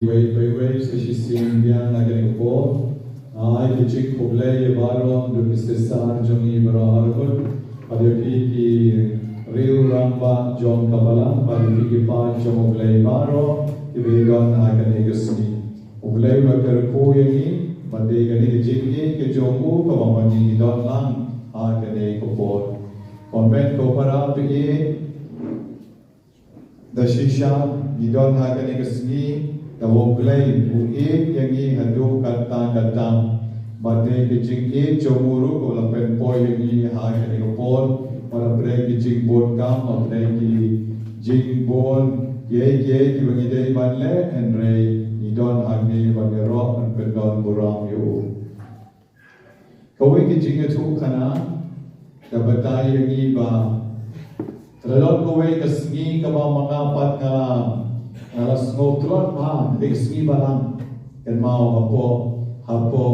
Wei se si simbia na gani ko ai ki chik koblei balon do misesar jongi barahar ade ki real ramba John Kabbalah ade ki pa jong oblei baro ki vegan agani gusni oblei ma ter ko yangi bade gani jingi ke jongu ka mamani don lang agani ko por konven ko para pe da shisha gidon agani gusni the woglay who eat yangi hadu kata bade kijing eat jomuru ko la pen poi yangi ha yangi ko pol wala break kijing bon kam of ki jing bon ye ki bangi dei banle and ray idon agni bade rock and pendon buram yu kowe kijing tu kana the batai yangi ba Terlalu kowe kesni kaba mengapat kala alas ngotrot ma diksi balang kan mau hapo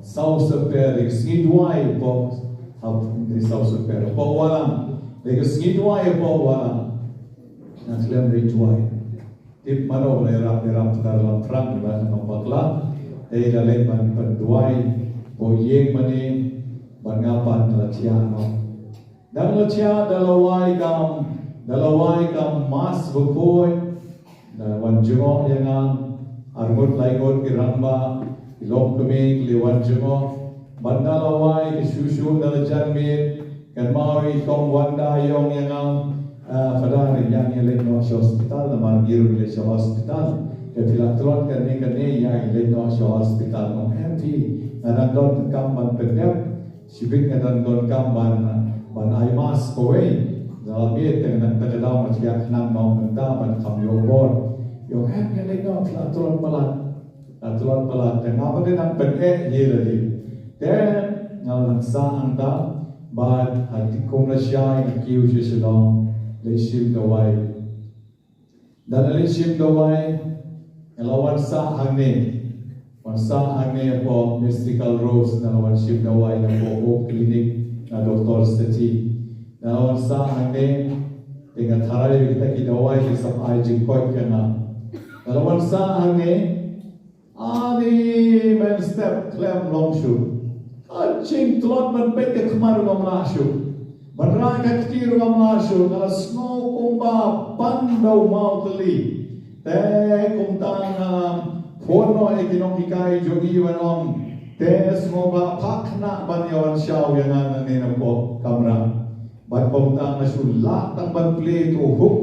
sau seper diksi duai po di sau seper po walang diksi duai po walang naslem rituai tip mano lerap dalam perang ba nombakla lalai ban penduai po yeng mani bangapan latiano dan latia dalawai kam mas bukoi wan jungo yang armut laigot ki ramba ilok kemik liwan jungo bandalawai ki susu dal janmit kan mawi kong wanda yong yang fadar yang no hospital na margiru le hospital ke filatron kan ni yang no hospital no empty dan don kamban pedep sibik dan don kamban ban ai mas kowe dalam itu dengan terdalam macam nak mau minta ban kamyo bor yo kan yang lain aturan pelat dan apa dia nak pergi ye lagi dan ngalang sang anda bad hati komlasya yang kiu sesedang lesim dawai dan lesim dawai lawan sa hangne po mystical rose lawan sim dawai na po klinik na doktor stati lawan sa hangne dengan tharai kita ki dawai ki sab ai jikoi kana lawan sa hangne ani men step klem long shu ching tlot man pe ke khmar ngam la shu barra ka ktir ngam la shu kala snow kumba pandau mautli te kumtang fono e kinong ikai jogi wanom te smoba pakna banyawan shaw yang ne na po kamera bat kumtang na shu la tang ban play to hook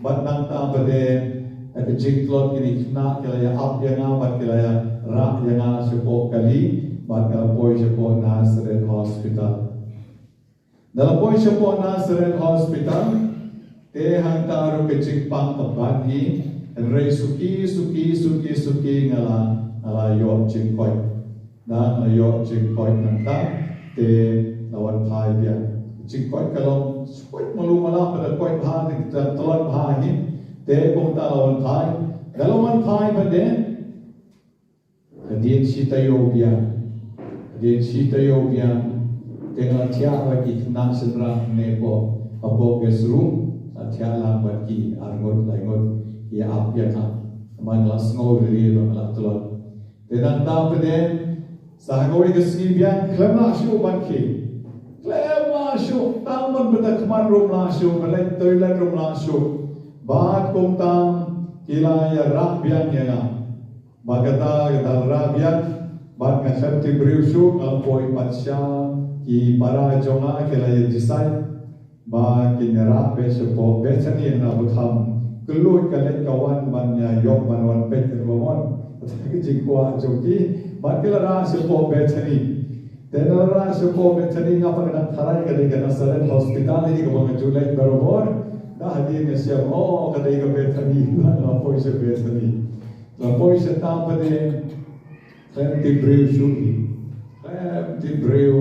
bat nang ta bade at the jig cloth kini kina kilaya up yang bat kilaya ra yang sepo kali bat kala poi sepo Nazareth Hospital dalam poi sepo Nazareth Hospital te hantaru ke jig pang kaban hi rei suki ngala yo jig koi dan yo jig koi nanta te lawan thai dia jig koi kalau koi malu mala pada koi bha ni telon bha hi te kong talawan thai dalawan thai bade din sitayobia tengah tiara ki nak sedra nepo apo gesrum atia lang baki arngot laingot ya ap ya ka man las ngol ri ro la tulot tenan ta bade sahagoi gesni bian klemla shu banki klemla shu taman bada kman rum la shu balai toilet rum la shu Baat kumtang kilaya rabian yang bagata kita rabian baat ngasap tibriusu kalpoi patsya ki para jonga kilaya design baat kinera besepo besani na bukham kelut kalet kawan bannya yok banwan pet terbangun tapi jikwa joki baat kilara sepo besani tenara sepo besani ngapa kena tharai kali Nazareth Hospital ini kebangan Julai berobor hadir ke siap kadai ke betani lapoi se betani lapoi se tapade klem tibreu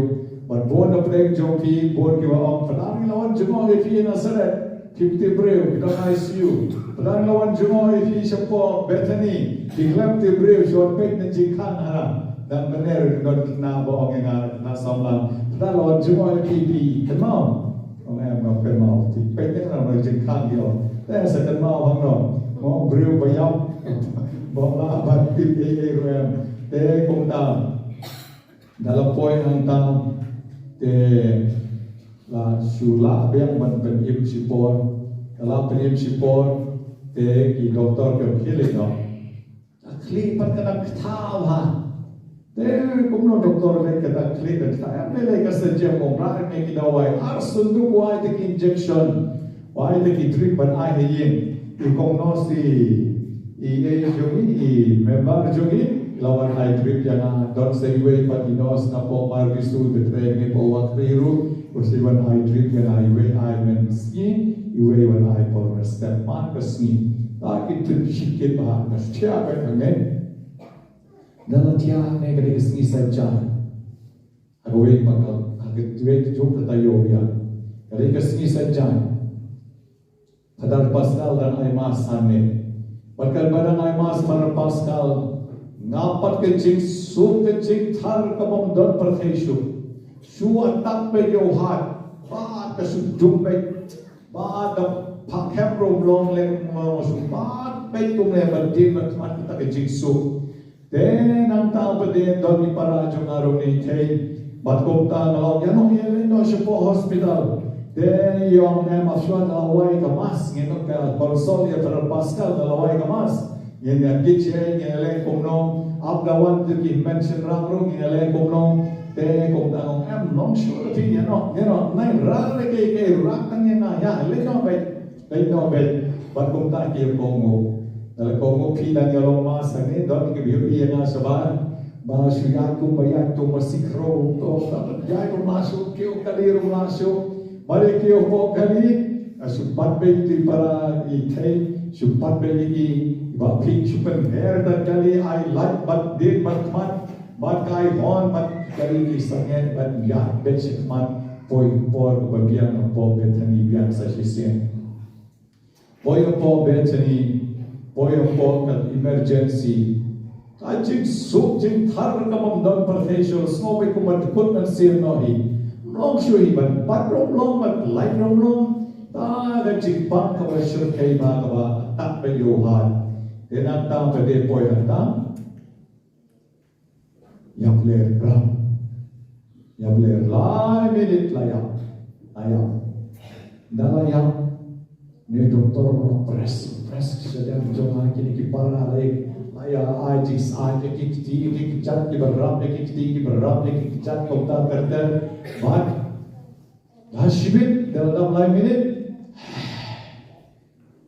but bon oprek joki bon kiwa om padang lawan jumo efi Nazareth 50 breu kita ICU padang lawan jumo efi sepo betani klem tibreu short pek na jikhan haram dan bener don kena bohong yang na samlang padang lawan jumo efi kenal em ngọc cần màu thì bây giờ là người chừng khang nhiều thế là sẽ cần màu không rồi có brew bay ốc bola batin roem te kong tam dalam poin ang tam te la sula biang man penim sipor dalam penim sipor te ki doktor ke hiling no kli pat kana kthau ha te kong no doktor le kata kli da ta le ka se je mo ra me ki dawai ar sundu wai te injection wai te ki treatment ai he yin i kong no si i jogi member jogi lawan ai trip yang don sewe patinos na po marbisu de trene po wakriru usiwan ai trip yang ai we ai men ski iwe wan ai por step man ski ta ki trip shikit ba na stia ba ngamen dalam tia ne gade ski saja agwe pakal agit we jo kata yobia gade ski saja padar pasal dan ai masane Bakal badan ay mas para Pascal ngapat kecing su kecing thar kabam don pertheshu su atak pe yohat ba ka su dumpe ba da pakhem rom long leng mo su ba pe tum le badin mat kita kecing su den ang ta pa den don ni para jong aro ni thei bat kom ta ngalaw yan no yelen no po hospital den yung maswat laway kamas ngito ka konsol ya para Pascal laway kamas yen ya kitchen yen le komno abgawan te ki mention rang yen le komno te kom ta em long sure ti no nai ra le ke rak tang yen na ya le no be bat kom ta ki kongo dal kongo pi dan yalong mas ne don ki bi yen na saban ba suya tu bayak tu masikro to ya ko masuk ki kaliru masuk Mari kio po kali supat beti para ithei supat beti ba phi supen her dan kali I like but did but kai hon but kali ki sangen but ya bet man poi por babian po betani bian sa sisen poi po betani poi po ka emergency ajik suk jing thar kamam don professional snobe kumat kut sir no hi long shui ban pat long ban light long ta ga chik pan ka ba shur kai ba ka ba tak pe yo han den an ta pe de poi an ta yap le ram yap le lai minute la ya aya dala ya ne doktor no press sedang jong kini ki para lai aya ajis aje ki chat ki beram ki beram ki chat ko ta karte bad hashibit dalam lai minute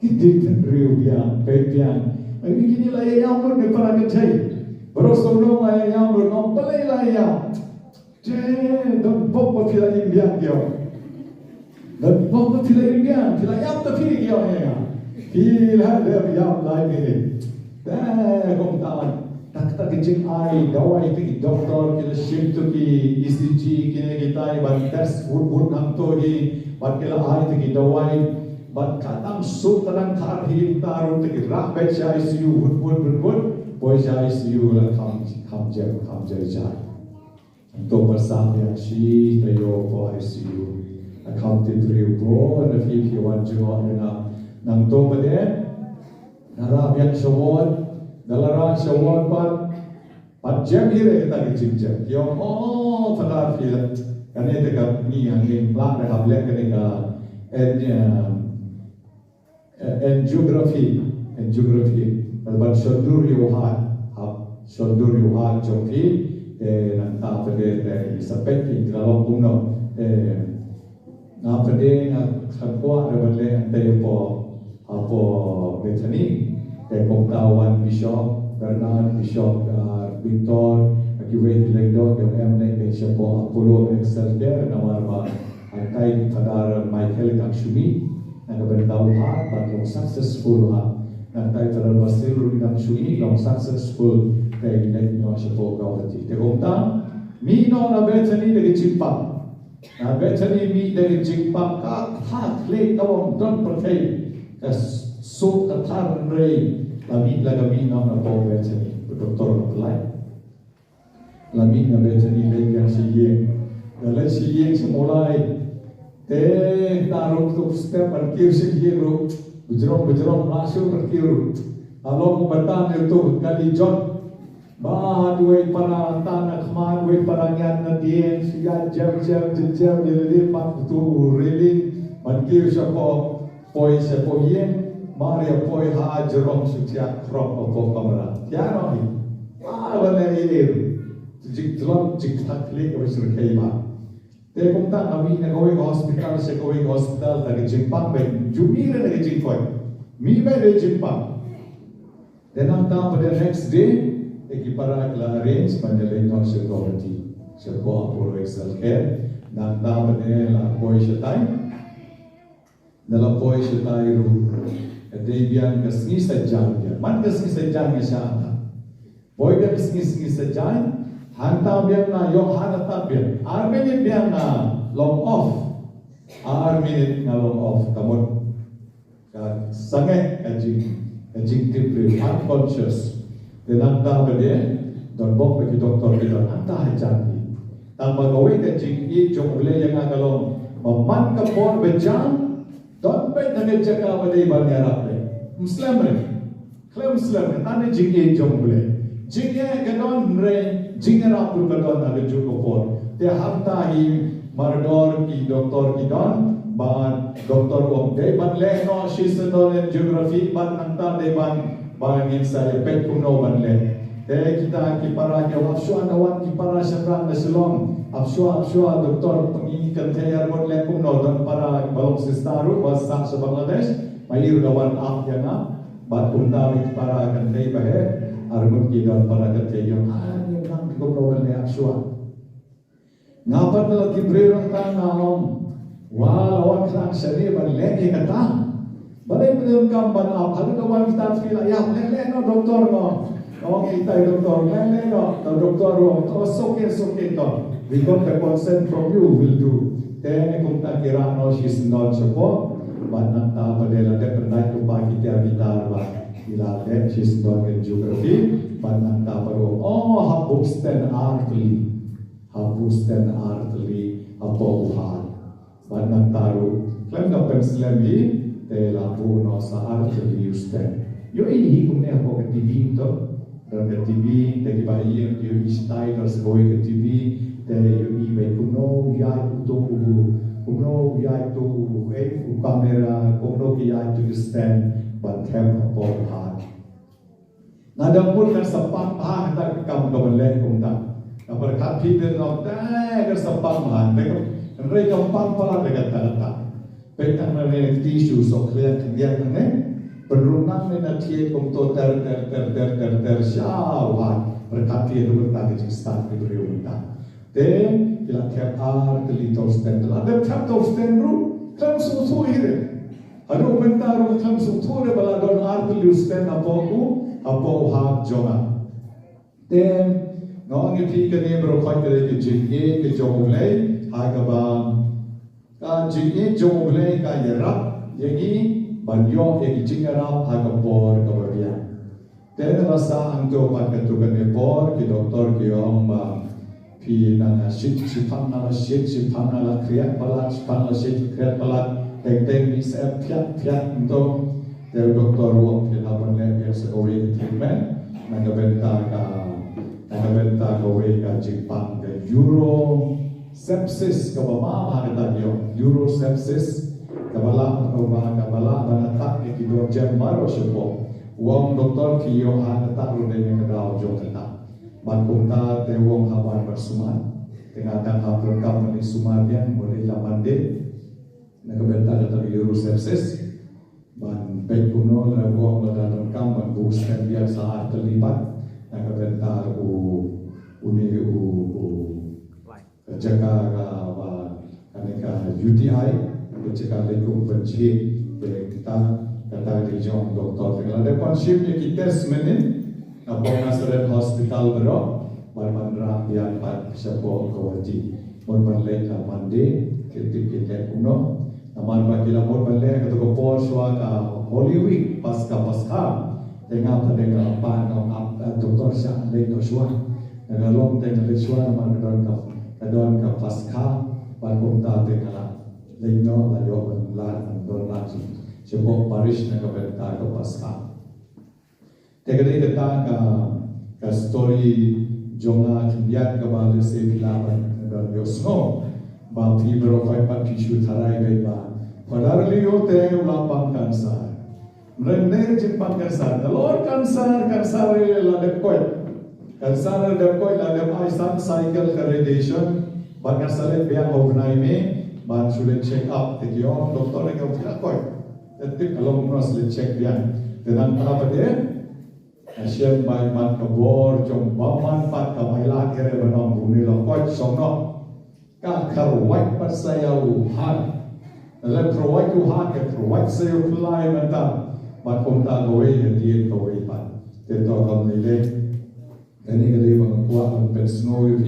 kita riu biang pepiang ini kini lai yang ber ke para kecai baru sebelum lai yang ber ngompelai lai yang je dan pop pila imbiang dia dan pop pila imbiang pila yang tapi dia ya pila dia yang lai minute dah komtaan tak kecil ai dawai pergi doktor kita shift ki ECG kini kita ban test wood nam to hi ban kila ai pergi dawai ban katam su terang thar hi taru pergi rak bed ICU wood boy ICU la kam jai to bersama yang si tayo po ICU accounted real bro and if you want to na nang to ba de Narab yang syawal dalara syawal pat jam ire kita kecil yang pada feel kan itu kan ni yang plan dah habis kan and geography kalau syadur yuhat jompi nanti pada sepek kalau puno na pada nak kuat ada nanti apa Bethany Komtawan Bishop Bernard Bishop Victor akibat legdo yang Bishop Apollo Excelsior nama angkai pada Michael Kangsumi yang bertahu but long successful angkai pada Basil Kangsumi long successful dari legdo Siapa Gawati tegomta mino na Bethany dari Cimpak na Bethany mi dari Cimpak tak lek awam don percaya so katar rei lami lagami na po Bethany doktor apply lami na Bethany legang sige dalam sige semulai taruh tu step parkir sige ro bujrong masuk parkir along batang itu kali John bah duwe para tanah kemar duwe para nyan na dien siya jam jadi pat tu really mankir siya po poi siya po yen Maria poi ha jerong sucia krop po kamera tiano ni wala ini jik telon jik taklik wis rekayma te kung ta kami na going hospital sa going hospital taga Jimpang may jumira taga Jimpang mi may taga Jimpang then ang tama the next day para arrange mandalay no security sa ko Apollo Excel Care nang tama nila boy siya tayo nalapoy siya tayo at biyan kasngi sa dyan man kasngi sa dyan nga siya boy ka kasngi sa dyan hanta biyan na yung hanata biyan arminit biyan na long off arminit nga long off kamot sangay kajing tipri unconscious dinamda ba din don bok bagi doktor bidon anta hajati tang magawin kajing jong ule yang agalong maman ka por bejang don bay nangedja ka ba day banyarap Muslim rin kaya Muslim rin ane jing jong ule jing ganon rin jing rapur ganon nagedjo ko por te hamtahi marador ki doktor ki don ban doktor wong day ban leno shisadon in geography ban anta day ban bangin saya pet kuno ban le te kita ki para ke wapsua kawan ki para syarang na silong apsua doktor pengikan tayar mon le kuno don para balong sistaru basa sa Bangladesh mayir kawan yang bat punta ki para kan tay bahe armun ki don para kan tay yang ani nang ko problem le apsua ngapat la ki brerong tang nalong walawan klang sari ban le ki kata balay mo kamban up halo kawan kita feel ya lele no doktor no kawan kita doktor lele no doktor to soke to we got the consent from you will do then kung ta kirano she's not support but nang ta padela de pernah ko pa kita bitar ba ila de she's not in geography but nang ta paro habusten artli apo uhan but nang taru klam ka penslami te lapuno sa arteli usten. Yo ini kumne ako ke TV to, dan ke TV te kibayin yo istai terus boy ke TV te yo ibe kuno ya itu kamera kuno ki ya itu stand but have a pop hat. Nadang pun kan sepak ha tak kam kabalek kumta. Kapag kapiten no ta kan sepak ha te kan rei kampang pala dekat ta. Petang na may tissue so clear kaya na penrunang na tiye kung to ter siya berkati itu berkati jik start itu riuta then kila tiap telito stand ada tiap to stand ru kan susu ire ada komentar kan susu re bala don arteli stand apo hak jonga then ngong ipi kene bro khoi ke jik ke jomulai haga ba jing jong ble ka yarap yegi banyo yegi jingara hagapor kababia ten rasa angto patatu kane por ki doktor ki ong ba pi na shit sipang na kriat palat sipang na shit kriat palat teng ni se piat untuk der doktor wong ki laban le sa owe treatment na gabenta ka owe ka jingpang de euro sepsis kabama hangatan yo euro sepsis kabala banatak ni kido jam maro shupo wong doktor kiyo hangatan ro de ngadaw jo kata bankunta te wong hawan bersuman tengah hapun kam ni sumadian boleh lamande nakabenta kata euro sepsis ban pekuno la wong la dalam kam ban buskan biasa terlibat nakabenta jaga kaneka UTI jaga lekum benci kita kata di jong doktor dengan ada konsepnya kita semenin apa Nazareth Hospital bro marmandra yang pat sepo kawaji mon manle ka mande kita kuno naman bagila mon manle ka to por swa ka Holy Week pasca tengah pada apa doktor siang le to swa nagalong tengah le swa naman kadon ka paskha bagong tate kala leno layo lan don lati sebo parish na kabenta ka paskha Tegadi kata ka story jonga kinyat ka ba se bilaban da yosno ba fibro fai pa pishu tharai gai ba padarli yo te ulapang kansa render jimpang kansa dalor kansa la de koi kansa de koi la de ai san cycle ka radiation ba kansa le biang overnight me ba sudah check up te yo doktor ne ka utia koi tetik kalau nos le check biang dengan apa dia Asyam mai man kabor jom baman pat kamailan kere banong bumi lokot sonok ka karwat pat sayau han le karwat tu han ke karwat sayau kulai mata mat komta gowe ne tien gowe pat te to kam ni le ani gale bang kwa an pen snow yu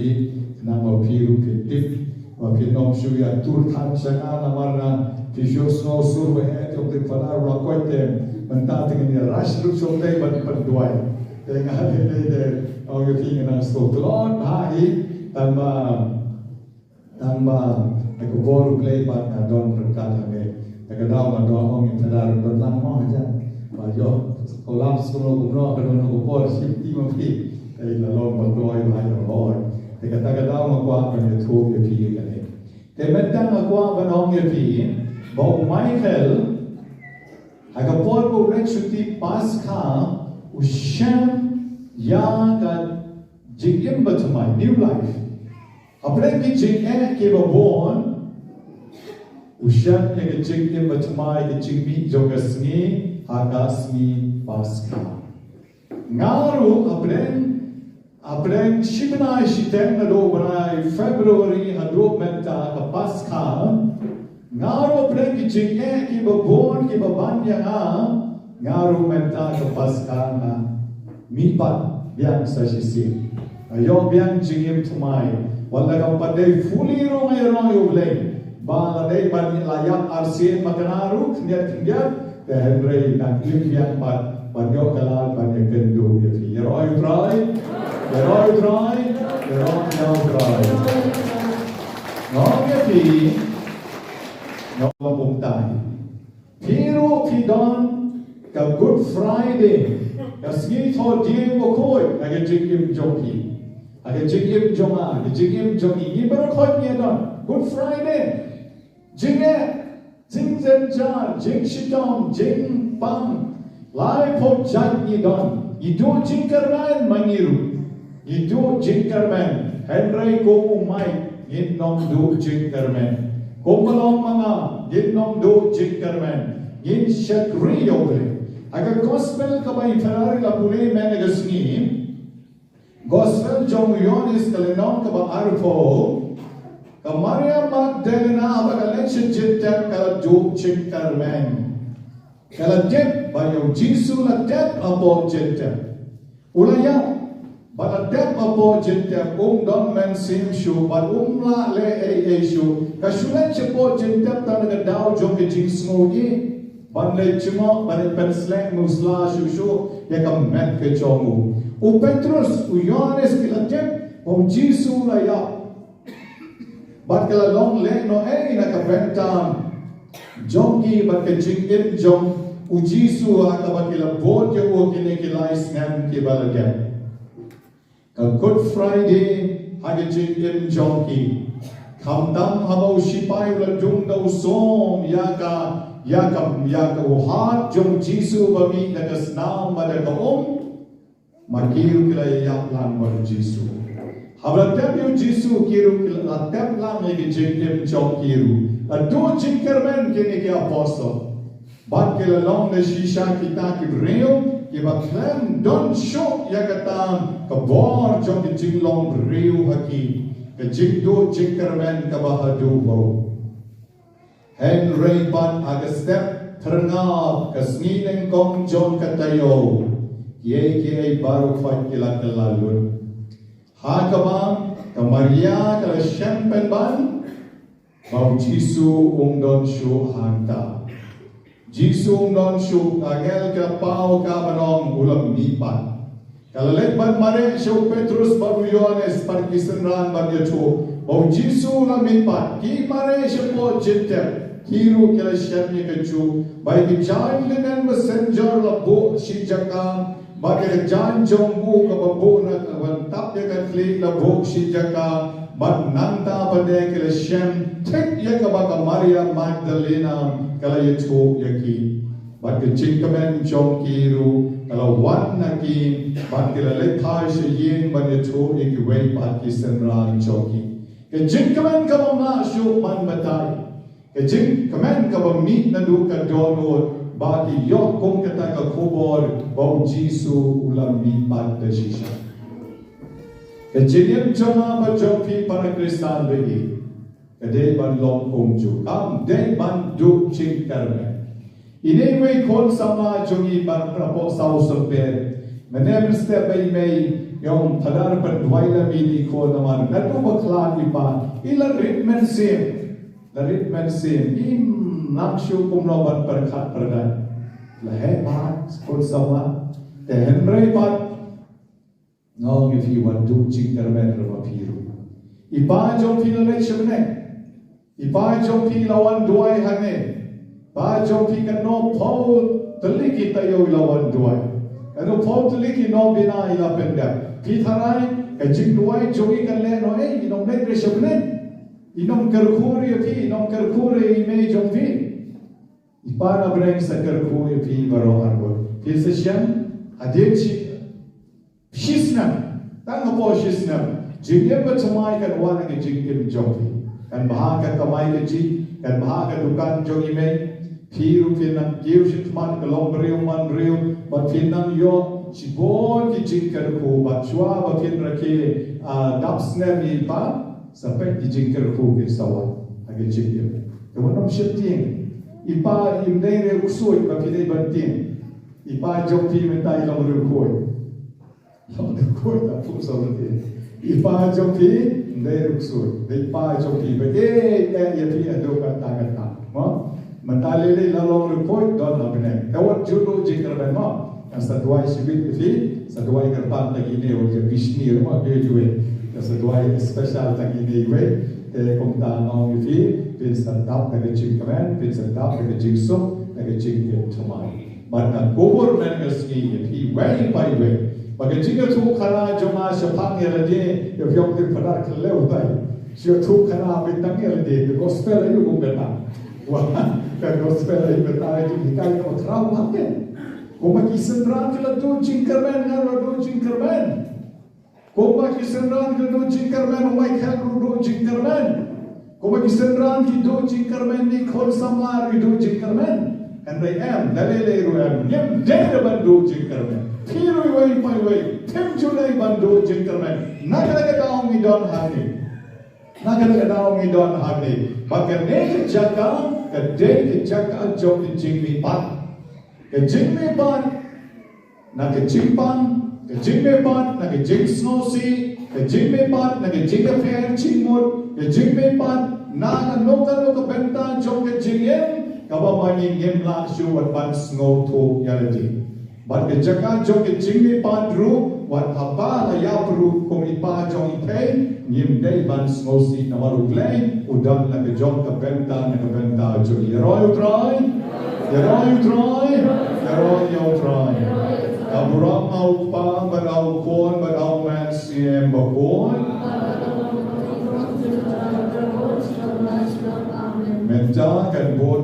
na ma piru ke tip ma pinom shu ya tur than changa na marna fisho snow sur we he to te fala lokot te mentah dengan rush look something but berduai dengan hari ini orang yang tinggal stop telon hari tambah aku baru play part adon berkata me kadang adon orang yang sadar adon lama aja bajo kolam sekolah gumno kadang aku baru shifty mafi lalu berduai bahaya orang kadang aku akan itu yang pilih kan kemudian aku akan orang yang pilih bawa Michael Agapor ko rin syuti Pascha usyam ya ka jigim batumay new life. Apre ki jigem ke babon usyam ya ka jigim batumay ki jigmi jogasni hagasmi Pascha. Ngaru apren shibna shiten na do banay February hado menta ka Pascha Ngaru apre ki jigem ki babon ki babanya ngaru menta ka Pascha na mipat biang sa sisi. Ayo biang jingim tumay. Wala kang paday fully rong yung lay. Bala day ban layak arsin makanaru knyat. Henry nang imbiang pat banyo kalan banyo kendo yafi. Yeroy try. Yeroy try. Ngong yafi. Ngong bungtay. Pero pidon ka Good Friday. Kasih thor dia bokoi, agak jigim joki, agak jigim jonga, agak jigim joki. Ini berkot ni don. Good Friday, jing zenjar, jing shitong, jing pang, lai pot jat ni don. Itu jing kerman mangiru, itu jing kerman. Henry ko umay, yin nom do jing kerman. Kumbalong mga, yin nom do jing kerman. Yin shakri yole. Agar gospel kabay Ferrari la pule menegasni gospel jong Yonis kalenon kaba arfo ka Maria Magdalena abagalan shijittem kala jog chikkarmen kala dep bayo Jisu la dep apo jittem ulaya bala dep apo jittem don men sim shu bal la le shu ka shulan chepo jittem tanaga daw jong Jisu gi Banlay cuma, banlay pensleng, musla, shushu, ya kam met ke chomu. U Petrus, u Yohanes kilajem, o Jisu la ya. Bat kala long le no na kapentam. Jongki bat ke jingim jong, u Jisu akabat kila bot ya u kine kilai snam ki balagem. Ka Good Friday, hage jingim jongki. Kamdam habau shipai ula dung da usom, ya ka uhat jong Jisu bami nagasnam madaga makiru kila yaplan mar Jisu habratep yu Jisu kiru kila tep lang lagi jingim jong kiru adu jingkermen kini ki apostol bat kila long na shisha kita ki breo ki baklem don show ya katam kabor jong ki jinglong breo haki ka jingdo jingkermen ka bahadu bo Henry ban agastep terngap kasngineng kong John katayo ye baru fat kila kelalun hakabang ka Maria kala syempen ban mau Jisu don shu hanta Jisu don shu agel ka pau ka banong ulam nipat kala lekban mare shu Petrus baru Yohanes parkisenran ban yato mau Jisu la nipat ki mare shu po jitem Kiru kila syamnya kecu, baik giant dengan messenger la bo shijaka, bagi jan jongbu ka babu na kawan tap ya ka klik la bok si jaka ban nanta pada ke shem tek ya ka ba Maria Magdalena kala ya chu ya ki bagi jingkamen jong kiru kalau wan na ki bagi la lekai se yin ban ya chu ya ki wei ba ki senran joki ke jingkamen ka ma shu man batai ke jingkamen ka ba mi na du ka donot bagi yok kong kata ka kubor bau Jisu ulam bipat da shisha. Kejadian jama ba jopi para Kristan begi. Kade ban long kong ju. Kam de ban du ching karme. Ini wei kon sama jungi ban prapo sau sampe. Menem step bay may yung padar pan dwaila mini ko naman. Natu baklan ipa. Ila ritmen sim. La ritmen sim. Nakshu kumlawan perkat perdan lehebat kon sama tehenrei bat ngong if you want to jingkarmen rama piru ipa jong pi le shemne ipa jong pi lawan duai hane pa jong pi kan no pau teliki tayo lawan duai ano pau teliki no bina ila penda pi tharai ka jing duai jogi kan le no inom le shemne inom karkhuri pi inom karkhuri me jong pi ipana breng sakar ko pi baro arbo pi session adetchi shisna tang po shisna jingye ba chamai kan wana ke jingye jogi kan baha ka kamai ke ji kan baha ka dukan jogi me pi ru pi nan geu shitman ka long riu man riu ba pi nan yo chibon ki jingkar ko ba chwa ba pi rake dapsne mi pa sampai ki jingkar ko ke sawa age jingye ke wonom shitting ipa imdere usoi ba pidei bantin ipa jompi mentai long rukoi ta pu so rute ipa jompi imdere usoi dei pa jompi ba ya pi ado ka ta mo mentale le la long rukoi don la bene kawat judo jingkar ben mo saduai sibit fi saduai karpan lagi ne o je bishni mo de juwe saduai special lagi ne we te komta ngong fi pin sadap na gajing kamen, pin sadap na gajing so, na gajing tumay. But na gobor men gasgi he way by way. Bagajing tu khana joma shapang yelade, if yok de padar khale utai. Sio tu khana bitang yelade, the gospel ayu gungana. Wah, ka gospel ayu betai tu dikai ko trau makke. Koma kisendran kala tu jingkarmen ngaro do jingkarmen. Koma kisendran kala do jingkarmen, umai khal do jingkarmen. Koma kisendran ki do jingkarmen ni khol samar ki do jingkarmen and I am dalele ru am yem dere ban do jingkarmen phiru wai pai wai them julai ban do jingkarmen nagala daung mi don hane bagane ke jaka ke de ke jaka jom ki jingmi pat ke jingmi pat na ke jingpan ke jingmi pat na ke jing snosi ke jingmi pat na ke jing fair chingmot ke jingme pan na noka benta jong ke jingem kaba mani ngem la shu wat ban snow to yaladi but ke jaka jong ke jingme pan ru wat haba la ya pru kong ipa jong ipei ngem dei ban snow si na maru play udan na ke jong ke benta jo yeroy try kaburam au pa ba au kon ba au man siem ba kon Mental kan buat